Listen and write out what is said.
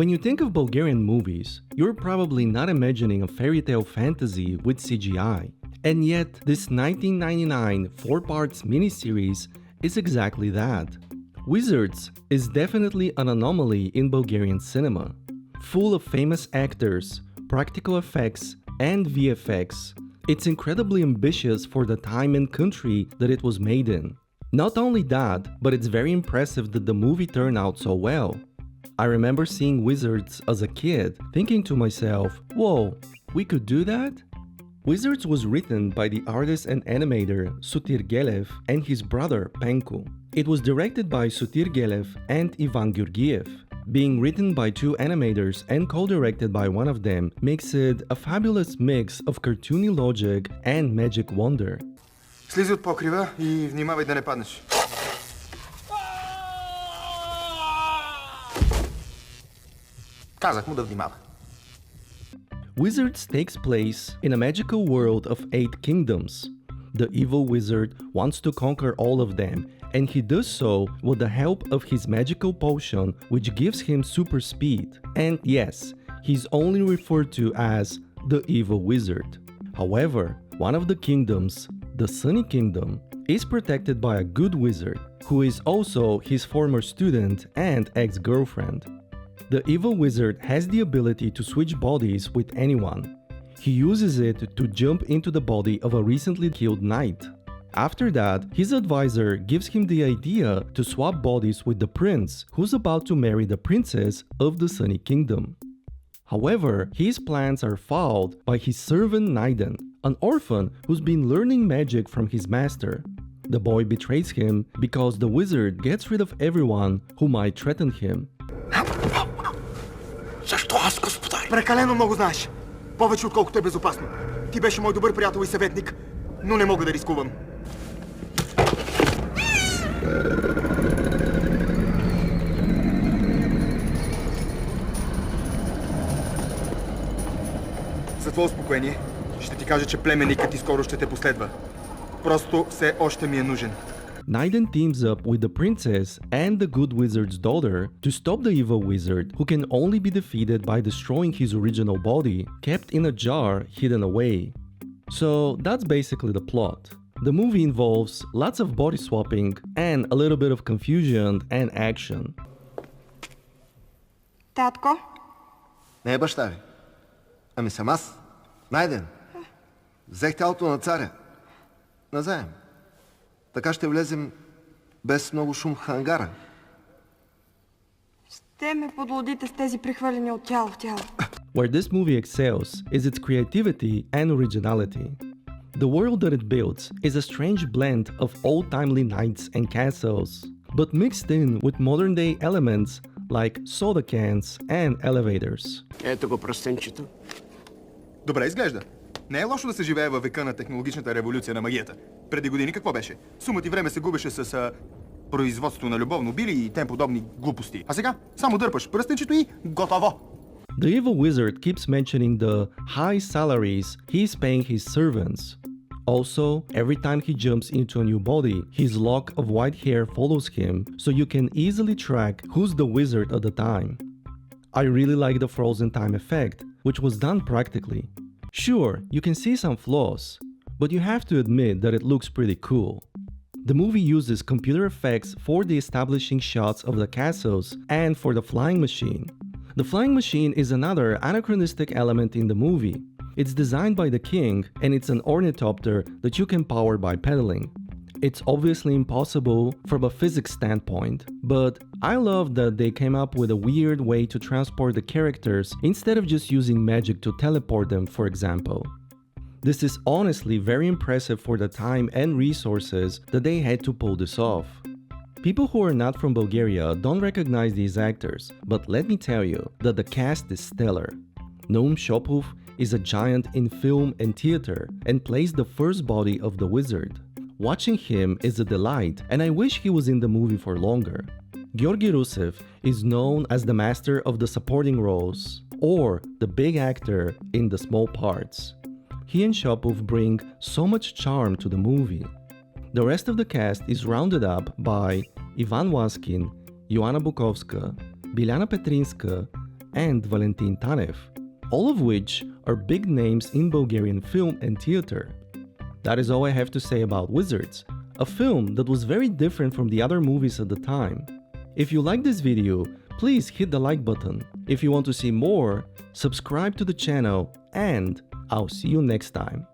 When you think of Bulgarian movies, you're probably not imagining a fairy tale fantasy with CGI. And yet, this 1999 4-parts miniseries is exactly that. Wizards is definitely an anomaly in Bulgarian cinema. Full of famous actors, practical effects, and VFX, it's incredibly ambitious for the time and country that it was made in. Not only that, but it's very impressive that the movie turned out so well. I remember seeing Wizards as a kid, thinking to myself, whoa, we could do that? Wizards was written by the artist and animator Sutir Gelev and his brother Penku. It was directed by Sutir Gelev and Ivan Georgiev. Being written by two animators and co-directed by one of them makes it a fabulous mix of cartoony logic and magic wonder. Слизи от покрива и внимавай да не паднеш. Казах му да внимава. Wizards takes place in a magical world of 8 kingdoms. The evil wizard wants to conquer all of them, and he does so with the help of his magical potion, which gives him super speed. And yes, he's only referred to as the evil wizard. However, one of the kingdoms, the Sunny Kingdom, is protected by a good wizard, who is also his former student and ex-girlfriend. The evil wizard has the ability to switch bodies with anyone. He uses it to jump into the body of a recently killed knight. After that, his advisor gives him the idea to swap bodies with the prince, who's about to marry the princess of the Sunny Kingdom. However, his plans are foiled by his servant Naiden, an orphan who's been learning magic from his master. The boy betrays him because the wizard gets rid of everyone who might threaten him. Защо аз, господари? Прекалено много знаеш. Повече отколкото е безопасно. Ти беше мой добър приятел и съветник, но не мога да рискувам. За твое успокоение ще ти кажа, че племенникът ти скоро ще те последва. Просто все още ми е нужен. Naiden teams up with the princess and the good wizard's daughter to stop the evil wizard, who can only be defeated by destroying his original body, kept in a jar hidden away. So that's basically the plot. The movie involves lots of body swapping and a little bit of confusion and action. Татко? Не е баща ви. Ами съм аз. Найден. Взех тялото на царя. Назаем. Така ще влезем без много шум в хангара. Ще ме подлудите с тези прехвърляни от тяло в тяло. Where this movie excels is its creativity and originality. The world that it builds is a strange blend of old-timely knights and castles, but mixed in with modern-day elements like soda cans and elevators. Ето го простенчето. Добре изглежда. Не е лошо да се живее във века на технологичната революция на магията. Преди години какво беше? Сума ти време се губеше с производство на любовно били и тем подобни глупости. А сега само дърпаш пръстенчето и готово! The evil wizard keeps mentioning the high salaries he's paying his servants. Also, every time he jumps into a new body, his lock of white hair follows him, so you can easily track who's the wizard at the time. I really like the frozen time effect, which was done practically. Sure, you can see some flaws, but you have to admit that it looks pretty cool. The movie uses computer effects for the establishing shots of the castles and for the flying machine. The flying machine is another anachronistic element in the movie. It's designed by the king, and it's an ornithopter that you can power by pedaling. It's obviously impossible from a physics standpoint, but I love that they came up with a weird way to transport the characters instead of just using magic to teleport them, for example. This is honestly very impressive for the time and resources that they had to pull this off. People who are not from Bulgaria don't recognize these actors, but let me tell you that the cast is stellar. Noam Shopov is a giant in film and theater and plays the first body of the wizard. Watching him is a delight, and I wish he was in the movie for longer. Georgi Rusev is known as the master of the supporting roles, or the big actor in the small parts. He and Shopov bring so much charm to the movie. The rest of the cast is rounded up by Ivan Waskin, Ioana Bukovska, Biljana Petrinska, and Valentin Tanev, all of which are big names in Bulgarian film and theater. That is all I have to say about Wizards, a film that was very different from the other movies at the time. If you like this video, please hit the like button. If you want to see more, subscribe to the channel, and I'll see you next time.